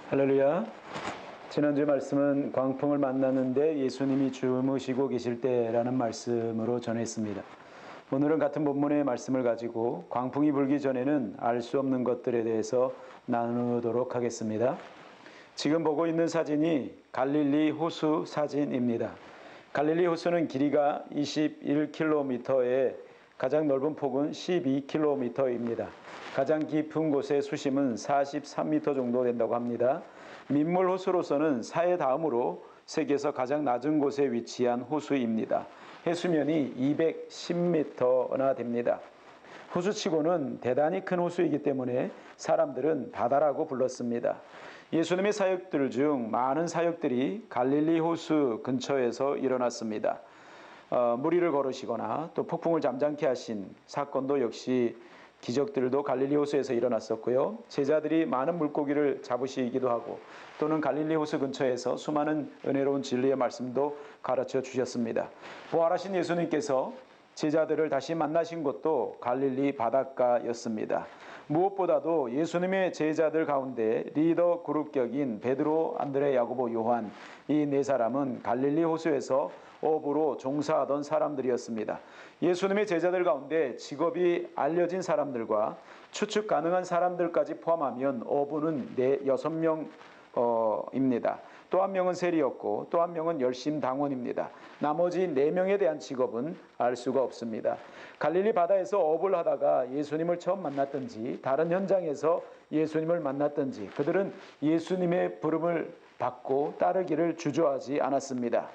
할렐루야. 지난주 말씀은 광풍을 만났는데 예수님이 주무시고 계실 때라는 말씀으로 전했습니다. 오늘은 같은 본문의 말씀을 가지고 광풍이 불기 전에는 알 수 없는 것들에 대해서 나누도록 하겠습니다. 지금 보고 있는 사진이 갈릴리 호수 사진입니다. 갈릴리 호수는 길이가 21km에 가장 넓은 폭은 12km입니다. 가장 깊은 곳의 수심은 43m 정도 된다고 합니다. 민물 호수로서는 사해 다음으로 세계에서 가장 낮은 곳에 위치한 호수입니다. 해수면이 210m나 됩니다. 호수치고는 대단히 큰 호수이기 때문에 사람들은 바다라고 불렀습니다. 예수님의 사역들 중 많은 사역들이 갈릴리 호수 근처에서 일어났습니다. 무리를 걸으시거나 또 폭풍을 잠잠케 하신 사건도 역시 기적들도 갈릴리 호수에서 일어났었고요. 제자들이 많은 물고기를 잡으시기도 하고 또는 갈릴리 호수 근처에서 수많은 은혜로운 진리의 말씀도 가르쳐 주셨습니다. 부활하신 예수님께서 제자들을 다시 만나신 곳도 갈릴리 바닷가였습니다. 무엇보다도 예수님의 제자들 가운데 리더 그룹격인 베드로, 안드레, 야고보, 요한 이 네 사람은 갈릴리 호수에서 어부로 종사하던 사람들이었습니다. 예수님의 제자들 가운데 직업이 알려진 사람들과 추측 가능한 사람들까지 포함하면 어부는 6명입니다. 또 한 명은 세리였고 또 한 명은 열심당원입니다. 나머지 4명에 대한 직업은 알 수가 없습니다. 갈릴리 바다에서 어부를 하다가 예수님을 처음 만났든지 다른 현장에서 예수님을 만났든지 그들은 예수님의 부름을 받고 따르기를 주저하지 않았습니다.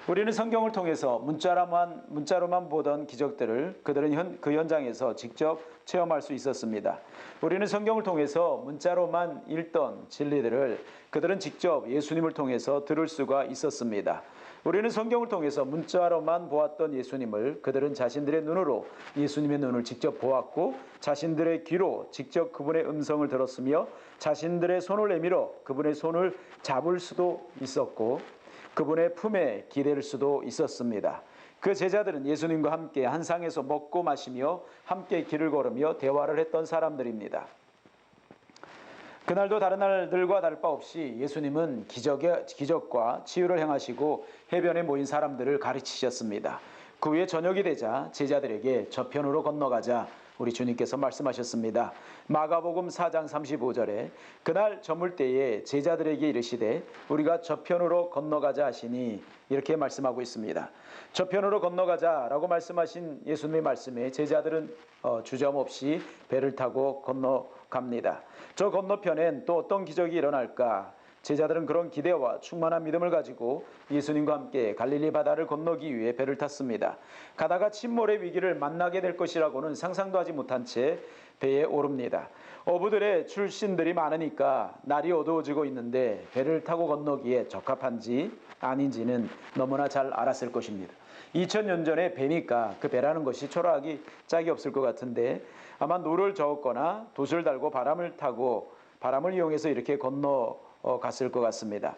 우리는 성경을 통해서 문자로만 보던 기적들을 그들은 그 현장에서 직접 체험할 수 있었습니다. 우리는 성경을 통해서 문자로만 읽던 진리들을 그들은 직접 예수님을 통해서 들을 수가 있었습니다. 우리는 성경을 통해서 문자로만 보았던 예수님을 그들은 자신들의 눈으로 예수님의 눈을 직접 보았고 자신들의 귀로 직접 그분의 음성을 들었으며 자신들의 손을 내밀어 그분의 손을 잡을 수도 있었고 그분의 품에 기댈 수도 있었습니다. 그 제자들은 예수님과 함께 한 상에서 먹고 마시며 함께 길을 걸으며 대화를 했던 사람들입니다. 그날도 다른 날들과 다를 바 없이 예수님은 기적과 치유를 행하시고 해변에 모인 사람들을 가르치셨습니다. 그 후에 저녁이 되자 제자들에게 저편으로 건너가자 우리 주님께서 말씀하셨습니다. 마가복음 4장 35절에 그날 저물 때에 제자들에게 이르시되 우리가 저편으로 건너가자 하시니 이렇게 말씀하고 있습니다. 저편으로 건너가자라고 말씀하신 예수님의 말씀에 제자들은 주저없이 배를 타고 건너갑니다. 저 건너편엔 또 어떤 기적이 일어날까? 제자들은 그런 기대와 충만한 믿음을 가지고 예수님과 함께 갈릴리 바다를 건너기 위해 배를 탔습니다. 가다가 침몰의 위기를 만나게 될 것이라고는 상상도 하지 못한 채 배에 오릅니다. 어부들의 출신들이 많으니까 날이 어두워지고 있는데 배를 타고 건너기에 적합한지 아닌지는 너무나 잘 알았을 것입니다. 2000년 전에 배니까 그 배라는 것이 초라하기 짝이 없을 것 같은데 아마 노를 저었거나 돛을 달고 바람을 이용해서 이렇게 갔을 것 같습니다.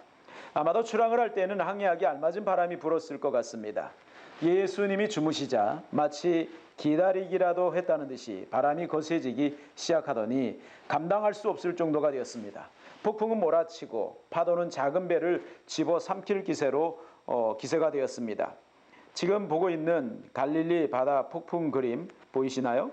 아마도 출항을 할 때는 항해하기 알맞은 바람이 불었을 것 같습니다. 예수님이 주무시자 마치 기다리기라도 했다는 듯이 바람이 거세지기 시작하더니 감당할 수 없을 정도가 되었습니다. 폭풍은 몰아치고 파도는 작은 배를 집어삼킬 기세가 되었습니다. 지금 보고 있는 갈릴리 바다 폭풍 그림 보이시나요?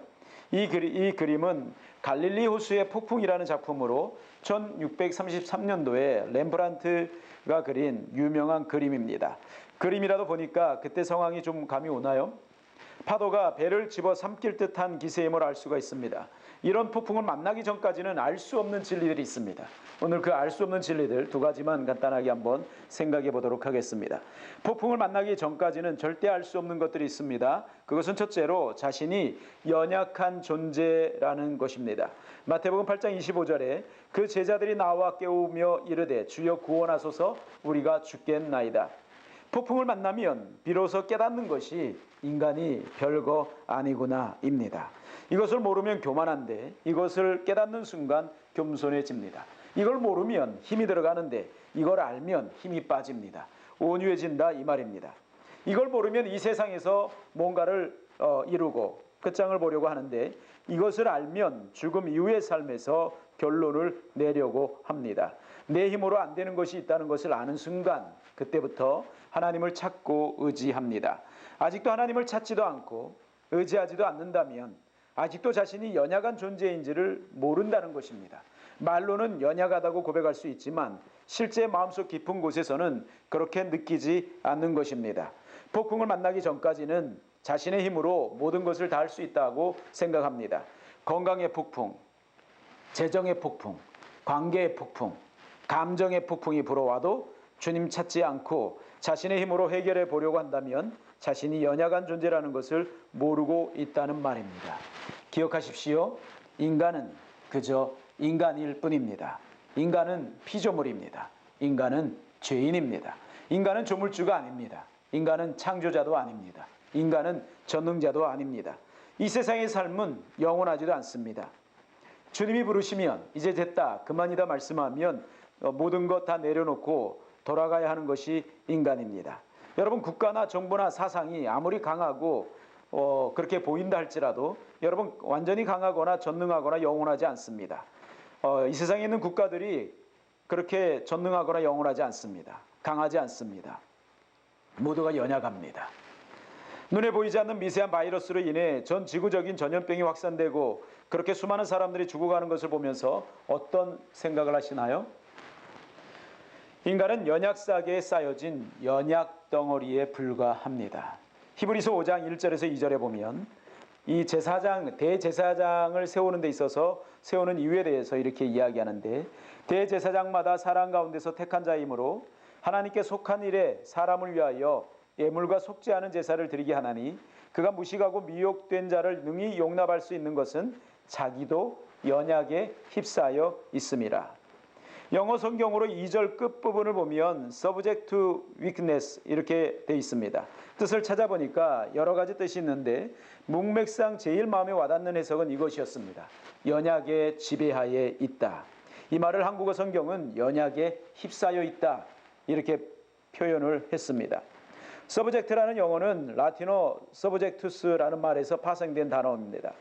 이 그림은 갈릴리 호수의 폭풍이라는 작품으로 1633년도에 렘브란트가 그린 유명한 그림입니다. 그림이라도 보니까 그때 상황이 좀 감이 오나요? 파도가 배를 집어삼킬 듯한 기세임을 알 수가 있습니다. 이런 폭풍을 만나기 전까지는 알 수 없는 진리들이 있습니다. 오늘 그 알 수 없는 진리들 2가지만 간단하게 한번 생각해 보도록 하겠습니다. 폭풍을 만나기 전까지는 절대 알 수 없는 것들이 있습니다. 그것은 첫째로 자신이 연약한 존재라는 것입니다. 마태복음 8장 25절에 그 제자들이 나와 깨우며 이르되 주여 구원하소서 우리가 죽겠나이다. 폭풍을 만나면 비로소 깨닫는 것이 인간이 별거 아니구나입니다. 이것을 모르면 교만한데 이것을 깨닫는 순간 겸손해집니다. 이걸 모르면 힘이 들어가는데 이걸 알면 힘이 빠집니다. 온유해진다 이 말입니다. 이걸 모르면 이 세상에서 뭔가를 이루고 끝장을 보려고 하는데 이것을 알면 죽음 이후의 삶에서 결론을 내려고 합니다. 내 힘으로 안 되는 것이 있다는 것을 아는 순간 그때부터 하나님을 찾고 의지합니다. 아직도 하나님을 찾지도 않고 의지하지도 않는다면 아직도 자신이 연약한 존재인지를 모른다는 것입니다. 말로는 연약하다고 고백할 수 있지만 실제 마음속 깊은 곳에서는 그렇게 느끼지 않는 것입니다. 폭풍을 만나기 전까지는 자신의 힘으로 모든 것을 다 할 수 있다고 생각합니다. 건강의 폭풍, 재정의 폭풍, 관계의 폭풍, 감정의 폭풍이 불어와도 주님 찾지 않고 자신의 힘으로 해결해 보려고 한다면 자신이 연약한 존재라는 것을 모르고 있다는 말입니다. 기억하십시오. 인간은 그저 인간일 뿐입니다. 인간은 피조물입니다. 인간은 죄인입니다. 인간은 조물주가 아닙니다. 인간은 창조자도 아닙니다. 인간은 전능자도 아닙니다. 이 세상의 삶은 영원하지도 않습니다. 주님이 부르시면 이제 됐다, 그만이다 말씀하면 모든 것 다 내려놓고 돌아가야 하는 것이 인간입니다. 여러분, 국가나 정부나 사상이 아무리 강하고 그렇게 보인다 할지라도 여러분, 완전히 강하거나 전능하거나 영원하지 않습니다. 이 세상에 있는 국가들이 그렇게 전능하거나 영원하지 않습니다. 강하지 않습니다. 모두가 연약합니다. 눈에 보이지 않는 미세한 바이러스로 인해 전 지구적인 전염병이 확산되고 그렇게 수많은 사람들이 죽어가는 것을 보면서 어떤 생각을 하시나요? 인간은 연약사계에 쌓여진 연약 덩어리에 불과합니다. 히브리서 5장 1절에서 2절에 보면 이 대제사장을 세우는 데 있어서 세우는 이유에 대해서 이렇게 이야기하는데, 대제사장마다 사람 가운데서 택한 자이므로 하나님께 속한 일에 사람을 위하여 예물과 속지 않은 제사를 드리게 하나니 그가 무식하고 미혹된 자를 능히 용납할 수 있는 것은 자기도 연약에 휩싸여 있음이라. 영어 성경으로 2절 끝부분을 보면 subject to weakness 이렇게 돼 있습니다. 뜻을 찾아보니까 여러 가지 뜻이 있는데 문맥상 제일 마음에 와닿는 해석은 이것이었습니다. 연약의 지배하에 있다. 이 말을 한국어 성경은 연약에 휩싸여 있다 이렇게 표현을 했습니다. subject라는 영어는 라틴어 subjectus라는 말에서 파생된 단어입니다.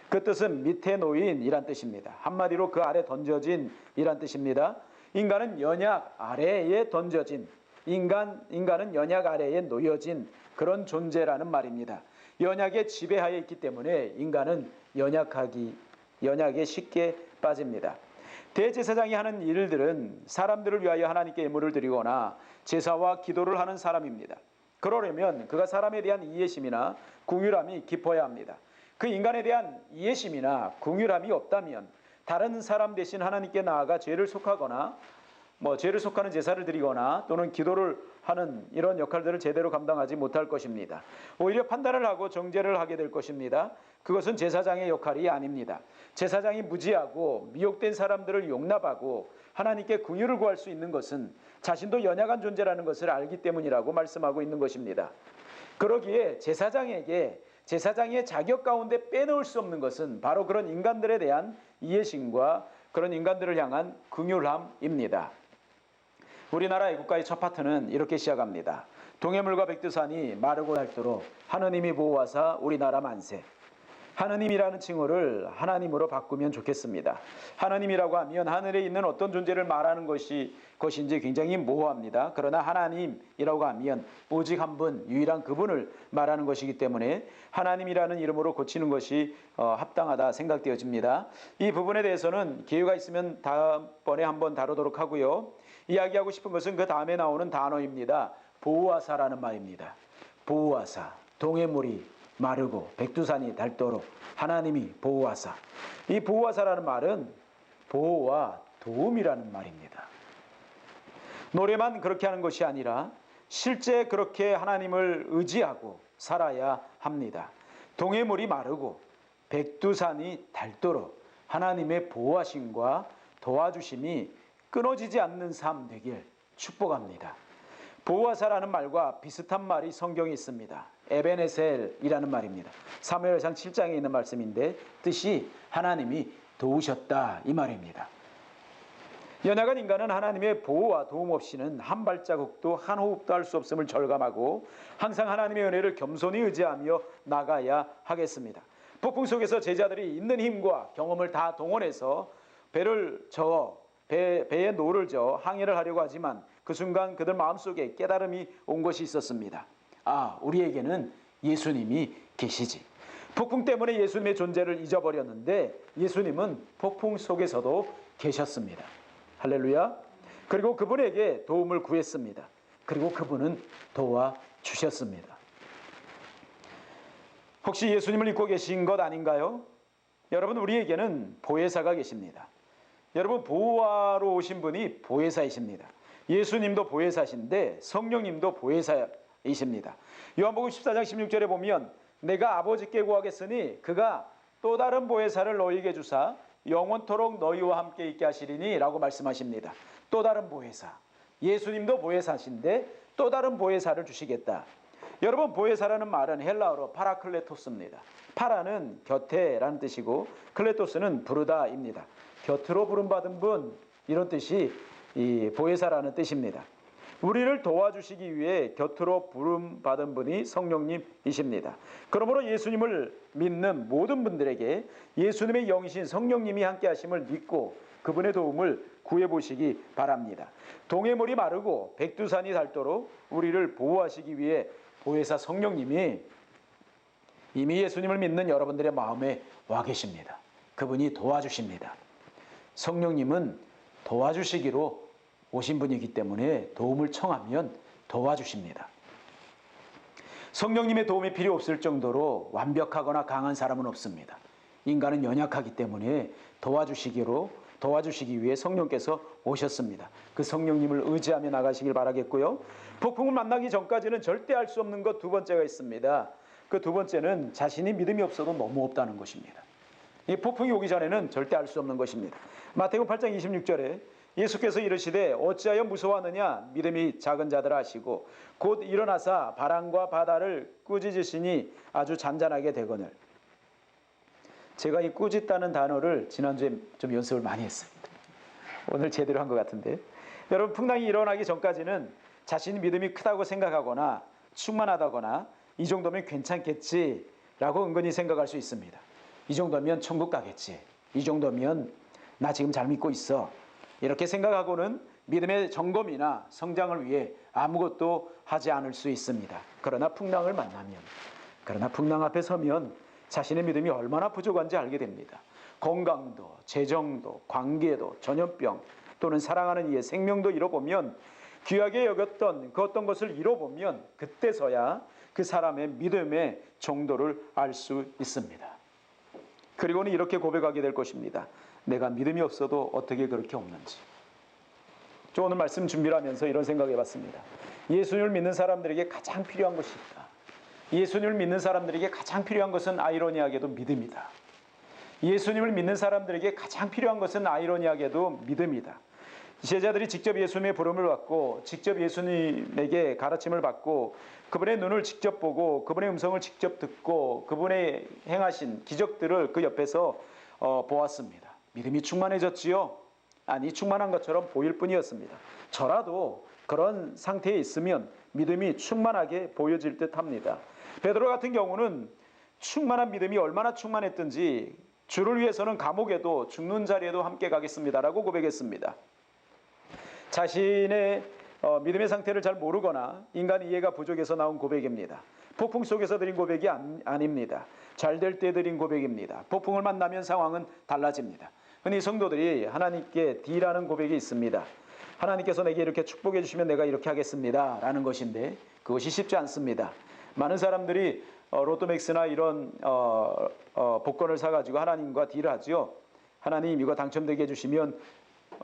그 뜻은 밑에 놓인 이란 뜻입니다. 한마디로 그 아래 던져진 이란 뜻입니다. 인간은 연약 아래에 던져진, 인간은 연약 아래에 놓여진 그런 존재라는 말입니다. 연약의 지배하에 있기 때문에 인간은 연약에 쉽게 빠집니다. 대제사장이 하는 일들은 사람들을 위하여 하나님께 예물을 드리거나 제사와 기도를 하는 사람입니다. 그러려면 그가 사람에 대한 이해심이나 긍휼함이 깊어야 합니다. 그 인간에 대한 이해심이나 긍휼함이 없다면 다른 사람 대신 하나님께 나아가 죄를 속하거나 죄를 속하는 제사를 드리거나 또는 기도를 하는 이런 역할들을 제대로 감당하지 못할 것입니다. 오히려 판단을 하고 정죄를 하게 될 것입니다. 그것은 제사장의 역할이 아닙니다. 제사장이 무지하고 미혹된 사람들을 용납하고 하나님께 긍휼을 구할 수 있는 것은 자신도 연약한 존재라는 것을 알기 때문이라고 말씀하고 있는 것입니다. 그러기에 제사장의 자격 가운데 빼놓을 수 없는 것은 바로 그런 인간들에 대한 이해심과 그런 인간들을 향한 긍휼함입니다. 우리나라 애국가의 첫 파트는 이렇게 시작합니다. 동해물과 백두산이 마르고 닳도록 하느님이 보호하사 우리나라 만세. 하느님이라는 칭호를 하나님으로 바꾸면 좋겠습니다. 하느님이라고 하면 하늘에 있는 어떤 존재를 말하는 것인지 굉장히 모호합니다. 그러나 하나님이라고 하면 오직 한 분, 유일한 그분을 말하는 것이기 때문에 하나님이라는 이름으로 고치는 것이 합당하다 생각되어집니다. 이 부분에 대해서는 기회가 있으면 다음번에 한번 다루도록 하고요. 이야기하고 싶은 것은 그 다음에 나오는 단어입니다. 보호하사라는 말입니다. 보호하사, 동해물이 마르고 백두산이 닳도록 하나님이 보호하사. 이 보호하사라는 말은 보호와 도움이라는 말입니다. 노래만 그렇게 하는 것이 아니라 실제 그렇게 하나님을 의지하고 살아야 합니다. 동해물이 마르고 백두산이 닳도록 하나님의 보호하심과 도와주심이 끊어지지 않는 삶 되길 축복합니다. 보호하사라는 말과 비슷한 말이 성경에 있습니다. 에베네셀이라는 말입니다. 사무엘상 7장에 있는 말씀인데 뜻이 하나님이 도우셨다 이 말입니다. 연약한 인간은 하나님의 보호와 도움 없이는 한 발자국도 한 호흡도 할 수 없음을 절감하고 항상 하나님의 은혜를 겸손히 의지하며 나가야 하겠습니다. 폭풍 속에서 제자들이 있는 힘과 경험을 다 동원해서 배를 저어 배에 노를 저어 항해를 하려고 하지만 그 순간 그들 마음속에 깨달음이 온 것이 있었습니다. 아, 우리에게는 예수님이 계시지. 폭풍 때문에 예수님의 존재를 잊어버렸는데 예수님은 폭풍 속에서도 계셨습니다. 할렐루야. 그리고 그분에게 도움을 구했습니다. 그리고 그분은 도와주셨습니다. 혹시 예수님을 잊고 계신 것 아닌가요? 여러분, 우리에게는 보혜사가 계십니다. 여러분, 보호하러 오신 분이 보혜사이십니다. 예수님도 보혜사신데 성령님도 보혜사이십니다. 요한복음 14장 16절에 보면 내가 아버지께 구하겠으니 그가 또 다른 보혜사를 너희에게 주사 영원토록 너희와 함께 있게 하시리니 라고 말씀하십니다. 또 다른 보혜사. 예수님도 보혜사신데 또 다른 보혜사를 주시겠다. 여러분, 보혜사라는 말은 헬라어로 파라클레토스입니다. 파라는 곁에라는 뜻이고 클레토스는 부르다입니다. 곁으로 부름받은 분, 이런 뜻이 이 보혜사라는 뜻입니다. 우리를 도와주시기 위해 곁으로 부름받은 분이 성령님이십니다. 그러므로 예수님을 믿는 모든 분들에게 예수님의 영이신 성령님이 함께 하심을 믿고 그분의 도움을 구해보시기 바랍니다. 동해물이 마르고 백두산이 닳도록 우리를 보호하시기 위해 보혜사 성령님이 이미 예수님을 믿는 여러분들의 마음에 와 계십니다. 그분이 도와주십니다. 성령님은 도와주시기로 오신 분이기 때문에 도움을 청하면 도와주십니다. 성령님의 도움이 필요 없을 정도로 완벽하거나 강한 사람은 없습니다. 인간은 연약하기 때문에 도와주시기 위해 성령께서 오셨습니다. 그 성령님을 의지하며 나가시길 바라겠고요. 폭풍을 만나기 전까지는 절대 할 수 없는 것 두 번째가 있습니다. 그 두 번째는 자신이 믿음이 없어도 너무 없다는 것입니다. 이 폭풍이 오기 전에는 절대 알 수 없는 것입니다. 마태복음 8장 26절에 예수께서 이르시되 어찌하여 무서워하느냐 믿음이 작은 자들아 하시고 곧 일어나사 바람과 바다를 꾸짖으시니 아주 잔잔하게 되거늘. 제가 이 꾸짖다는 단어를 지난주에 좀 연습을 많이 했습니다. 오늘 제대로 한 것 같은데, 여러분, 풍랑이 일어나기 전까지는 자신이 믿음이 크다고 생각하거나 충만하다거나 이 정도면 괜찮겠지라고 은근히 생각할 수 있습니다. 이 정도면 천국 가겠지. 이 정도면 나 지금 잘 믿고 있어. 이렇게 생각하고는 믿음의 점검이나 성장을 위해 아무것도 하지 않을 수 있습니다. 그러나 풍랑 앞에 서면 자신의 믿음이 얼마나 부족한지 알게 됩니다. 건강도, 재정도, 관계도, 전염병 또는 사랑하는 이의 생명도 잃어보면, 귀하게 여겼던 그 어떤 것을 잃어보면 그때서야 그 사람의 믿음의 정도를 알 수 있습니다. 그리고는 이렇게 고백하게 될 것입니다. 내가 믿음이 없어도 어떻게 그렇게 없는지. 저 오늘 말씀 준비를 하면서 이런 생각을 해봤습니다. 예수님을 믿는 사람들에게 가장 필요한 것이 있다. 예수님을 믿는 사람들에게 가장 필요한 것은 아이러니하게도 믿음이다. 예수님을 믿는 사람들에게 가장 필요한 것은 아이러니하게도 믿음이다. 제자들이 직접 예수님의 부름을 받고 직접 예수님에게 가르침을 받고 그분의 눈을 직접 보고 그분의 음성을 직접 듣고 그분의 행하신 기적들을 그 옆에서 보았습니다. 믿음이 충만해졌지요? 아니, 충만한 것처럼 보일 뿐이었습니다. 저라도 그런 상태에 있으면 믿음이 충만하게 보여질 듯합니다. 베드로 같은 경우는 충만한 믿음이 얼마나 충만했든지 주를 위해서는 감옥에도 죽는 자리에도 함께 가겠습니다라고 고백했습니다. 자신의 믿음의 상태를 잘 모르거나 인간 이해가 부족해서 나온 고백입니다. 폭풍 속에서 드린 고백이 아닙니다. 잘 될 때 드린 고백입니다. 폭풍을 만나면 상황은 달라집니다. 흔히 성도들이 하나님께 딜하는 고백이 있습니다. 하나님께서 내게 이렇게 축복해 주시면 내가 이렇게 하겠습니다 라는 것인데 그것이 쉽지 않습니다. 많은 사람들이 로또맥스나 이런 복권을 사가지고 하나님과 딜하죠. 하나님 이거 당첨되게 해주시면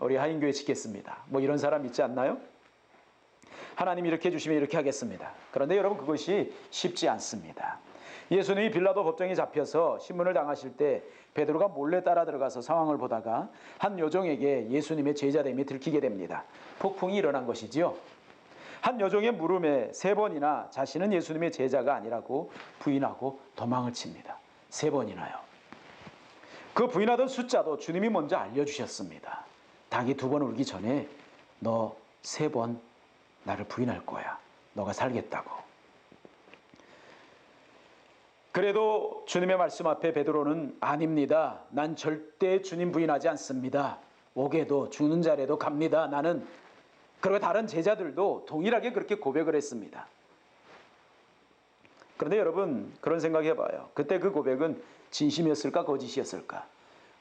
우리 하인교회 짓겠습니다. 뭐 이런 사람 있지 않나요? 하나님 이렇게 해주시면 이렇게 하겠습니다. 그런데 여러분, 그것이 쉽지 않습니다. 예수님이 빌라도 법정에 잡혀서 신문을 당하실 때 베드로가 몰래 따라 들어가서 상황을 보다가 한 여종에게 예수님의 제자됨이 들키게 됩니다. 폭풍이 일어난 것이지요. 한 여종의 물음에 3번이나 자신은 예수님의 제자가 아니라고 부인하고 도망을 칩니다. 3번이나요. 그 부인하던 숫자도 주님이 먼저 알려주셨습니다. 닭이 2번 울기 전에 너 3번 나를 부인할 거야. 너가 살겠다고. 그래도 주님의 말씀 앞에 베드로는 아닙니다. 난 절대 주님 부인하지 않습니다. 옥에도 죽는 자리에도 갑니다. 나는. 그리고 다른 제자들도 동일하게 그렇게 고백을 했습니다. 그런데 여러분 그런 생각해봐요. 그때 그 고백은 진심이었을까 거짓이었을까?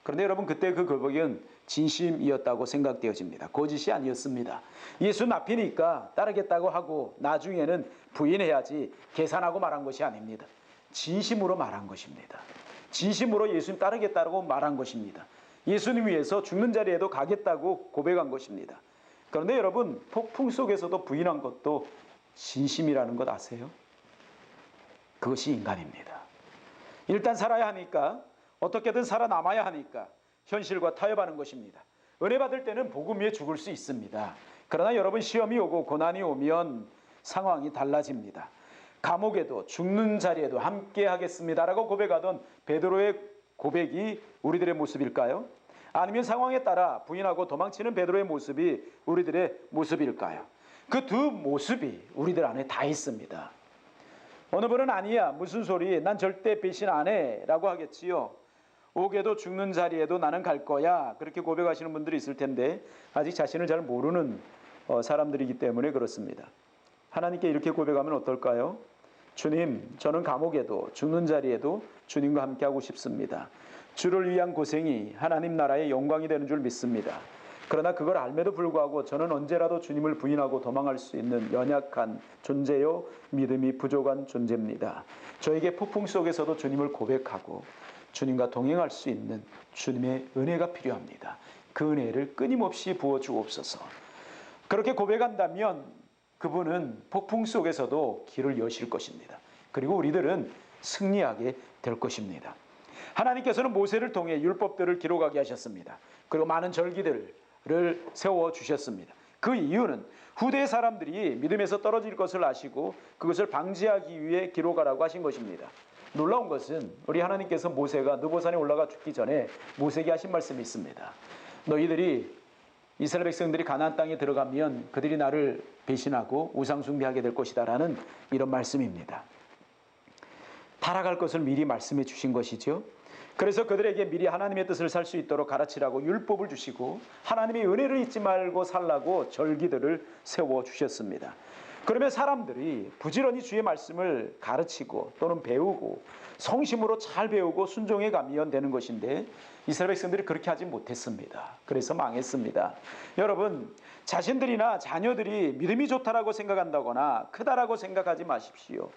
그런데 여러분 그때 그 고백은 진심이었다고 생각되어집니다. 거짓이 아니었습니다. 예수 납히니까 따르겠다고 하고 나중에는 부인해야지 계산하고 말한 것이 아닙니다. 진심으로 말한 것입니다. 진심으로 예수님 따르겠다고 말한 것입니다. 예수님 위해서 죽는 자리에도 가겠다고 고백한 것입니다. 그런데 여러분 폭풍 속에서도 부인한 것도 진심이라는 것 아세요? 그것이 인간입니다. 일단 살아야 하니까 어떻게든 살아남아야 하니까 현실과 타협하는 것입니다. 은혜 받을 때는 복음 위에 죽을 수 있습니다. 그러나 여러분 시험이 오고 고난이 오면 상황이 달라집니다. 감옥에도 죽는 자리에도 함께 하겠습니다라고 고백하던 베드로의 고백이 우리들의 모습일까요? 아니면 상황에 따라 부인하고 도망치는 베드로의 모습이 우리들의 모습일까요? 그 두 모습이 우리들 안에 다 있습니다. 어느 분은 아니야 무슨 소리 난 절대 배신 안 해 라고 하겠지요. 옥에도 죽는 자리에도 나는 갈 거야 그렇게 고백하시는 분들이 있을 텐데 아직 자신을 잘 모르는 사람들이기 때문에 그렇습니다. 하나님께 이렇게 고백하면 어떨까요? 주님 저는 감옥에도 죽는 자리에도 주님과 함께하고 싶습니다. 주를 위한 고생이 하나님 나라의 영광이 되는 줄 믿습니다. 그러나 그걸 알매도 불구하고 저는 언제라도 주님을 부인하고 도망할 수 있는 연약한 존재요 믿음이 부족한 존재입니다. 저에게 폭풍 속에서도 주님을 고백하고 주님과 동행할 수 있는 주님의 은혜가 필요합니다. 그 은혜를 끊임없이 부어주옵소서. 그렇게 고백한다면 그분은 폭풍 속에서도 길을 여실 것입니다. 그리고 우리들은 승리하게 될 것입니다. 하나님께서는 모세를 통해 율법들을 기록하게 하셨습니다. 그리고 많은 절기들을 세워주셨습니다. 그 이유는 후대의 사람들이 믿음에서 떨어질 것을 아시고 그것을 방지하기 위해 기록하라고 하신 것입니다. 놀라운 것은 우리 하나님께서 모세가 느보산에 올라가 죽기 전에 모세에게 하신 말씀이 있습니다. 너희들이 이스라엘 백성들이 가나안 땅에 들어가면 그들이 나를 배신하고 우상 숭배하게 될 것이다 라는 이런 말씀입니다. 타락할 것을 미리 말씀해 주신 것이죠. 그래서 그들에게 미리 하나님의 뜻을 살 수 있도록 가르치라고 율법을 주시고 하나님의 은혜를 잊지 말고 살라고 절기들을 세워주셨습니다. 그러면 사람들이 부지런히 주의 말씀을 가르치고 또는 배우고 성심으로 잘 배우고 순종해 가면 되는 것인데 이스라엘 백성들이 그렇게 하지 못했습니다. 그래서 망했습니다. 여러분 자신들이나 자녀들이 믿음이 좋다라고 생각한다거나 크다라고 생각하지 마십시오.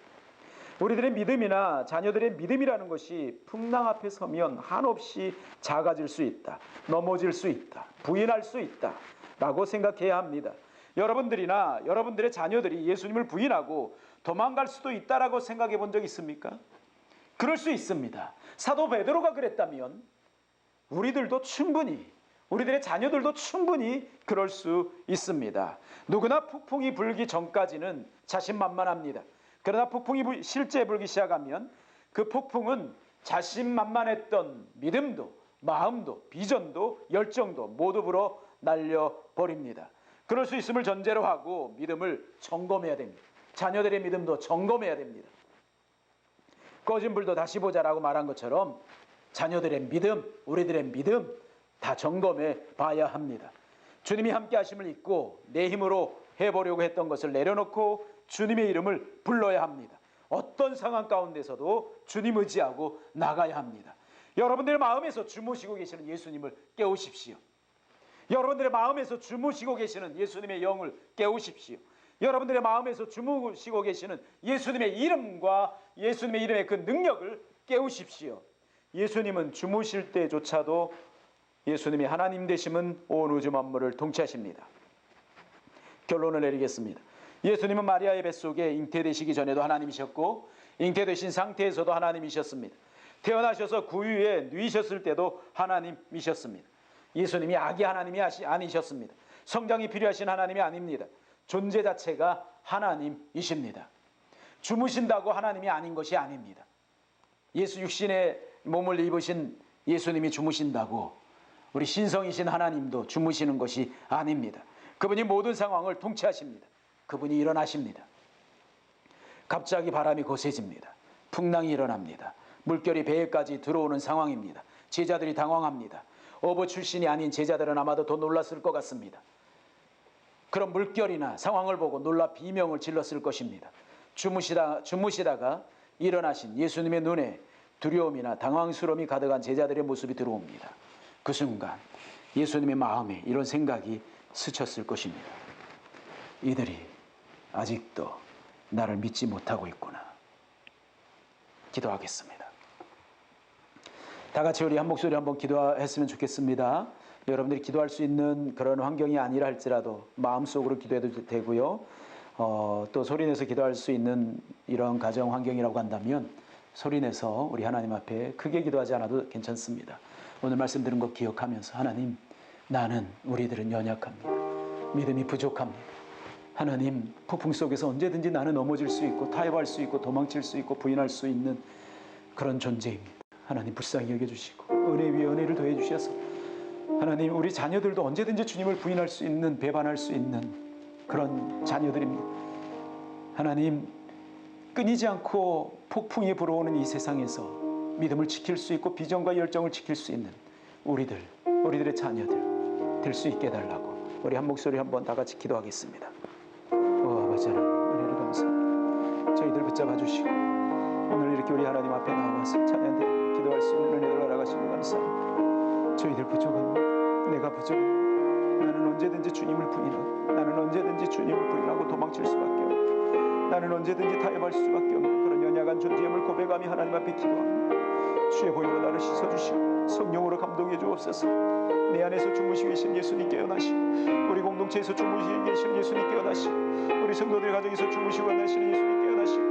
우리들의 믿음이나 자녀들의 믿음이라는 것이 풍랑 앞에 서면 한없이 작아질 수 있다. 넘어질 수 있다. 부인할 수 있다. 라고 생각해야 합니다. 여러분들이나 여러분들의 자녀들이 예수님을 부인하고 도망갈 수도 있다라고 생각해 본 적 있습니까? 그럴 수 있습니다. 사도 베드로가 그랬다면 우리들도 충분히 우리들의 자녀들도 충분히 그럴 수 있습니다. 누구나 폭풍이 불기 전까지는 자신만만합니다. 그러나 폭풍이 실제 불기 시작하면 그 폭풍은 자신만만했던 믿음도 마음도 비전도 열정도 모두 불어 날려버립니다. 그럴 수 있음을 전제로 하고 믿음을 점검해야 됩니다. 자녀들의 믿음도 점검해야 됩니다. 꺼진 불도 다시 보자라고 말한 것처럼 자녀들의 믿음, 우리들의 믿음 다 점검해 봐야 합니다. 주님이 함께 하심을 잊고 내 힘으로 해보려고 했던 것을 내려놓고 주님의 이름을 불러야 합니다. 어떤 상황 가운데서도 주님 의지하고 나가야 합니다. 여러분들의 마음에서 주무시고 계시는 예수님을 깨우십시오. 여러분들의 마음에서 주무시고 계시는 예수님의 영을 깨우십시오. 여러분들의 마음에서 주무시고 계시는 예수님의 이름과 예수님의 이름의 그 능력을 깨우십시오. 예수님은 주무실 때조차도 예수님이 하나님 되심은 온 우주 만물을 통치하십니다. 결론을 내리겠습니다. 예수님은 마리아의 뱃속에 잉태되시기 전에도 하나님이셨고 잉태되신 상태에서도 하나님이셨습니다. 태어나셔서 구유에 누이셨을 때도 하나님이셨습니다. 예수님이 아기 하나님이 아니셨습니다. 성장이 필요하신 하나님이 아닙니다. 존재 자체가 하나님이십니다. 주무신다고 하나님이 아닌 것이 아닙니다. 예수 육신의 몸을 입으신 예수님이 주무신다고 우리 신성이신 하나님도 주무시는 것이 아닙니다. 그분이 모든 상황을 통치하십니다. 그분이 일어나십니다. 갑자기 바람이 거세집니다. 풍랑이 일어납니다. 물결이 배에까지 들어오는 상황입니다. 제자들이 당황합니다. 어부 출신이 아닌 제자들은 아마도 더 놀랐을 것 같습니다. 그런 물결이나 상황을 보고 놀라 비명을 질렀을 것입니다. 주무시다가 일어나신 예수님의 눈에 두려움이나 당황스러움이 가득한 제자들의 모습이 들어옵니다. 그 순간 예수님의 마음에 이런 생각이 스쳤을 것입니다. 이들이 아직도 나를 믿지 못하고 있구나. 기도하겠습니다. 다 같이 우리 한 목소리 한번 기도했으면 좋겠습니다. 여러분들이 기도할 수 있는 그런 환경이 아니라 할지라도 마음속으로 기도해도 되고요. 또 소리내서 기도할 수 있는 이런 가정 환경이라고 한다면 소리내서 우리 하나님 앞에 크게 기도하지 않아도 괜찮습니다. 오늘 말씀 들은 거 기억하면서 하나님, 나는 우리들은 연약합니다. 믿음이 부족합니다. 하나님, 폭풍 속에서 언제든지 나는 넘어질 수 있고 타협할 수 있고 도망칠 수 있고 부인할 수 있는 그런 존재입니다. 하나님 불쌍히 여겨주시고 은혜 위에 은혜를 더해 주셔서 하나님, 우리 자녀들도 언제든지 주님을 부인할 수 있는, 배반할 수 있는 그런 자녀들입니다. 하나님, 끊이지 않고 폭풍이 불어오는 이 세상에서 믿음을 지킬 수 있고 비전과 열정을 지킬 수 있는 우리들의 자녀들 될 수 있게 해달라고 우리 한 목소리 한번 다 같이 기도하겠습니다. 아버지 하나님, 은혜를 감사합니다. 저희들 붙잡아 주시고 오늘 이렇게 우리 하나님 앞에 나와서 찬양드리고 기도할 수 있는 은혜를 허락하시고 감사합니다. 저희들 부족합니다. 내가 부족합니다. 나는 언제든지 주님을 부인하고 나는 언제든지 주님을 부인하고 도망칠 수밖에 없고 나는 언제든지 타협할 수밖에 없는 그런 연약한 존재임을 고백하며 하나님 앞에 기도합니다. 주의 보혈로 나를 씻어주시고 성령으로 감동해 주옵소서. 내 안에서 주무시고 계신 예수님 깨어나시고 우리 공동체에서 주무시고 계신 예수님 깨어나시고 우리 성도들 가정에서 주무시고 계시는 예수님 깨어나시고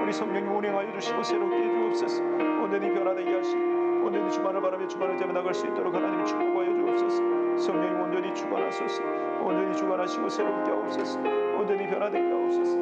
우리 성령님 운행하여 주시고 새롭게 해주옵소서. 온전히 변화되게 하시고 온전히 주만을 바라며 주만을 잡아 나갈 수 있도록 하나님이 축복하여 주옵소서. 성령님 온전히 주관하소서. 온전히 주관하시고 새롭게 하옵소서. 온전히 변화되게 하옵소서.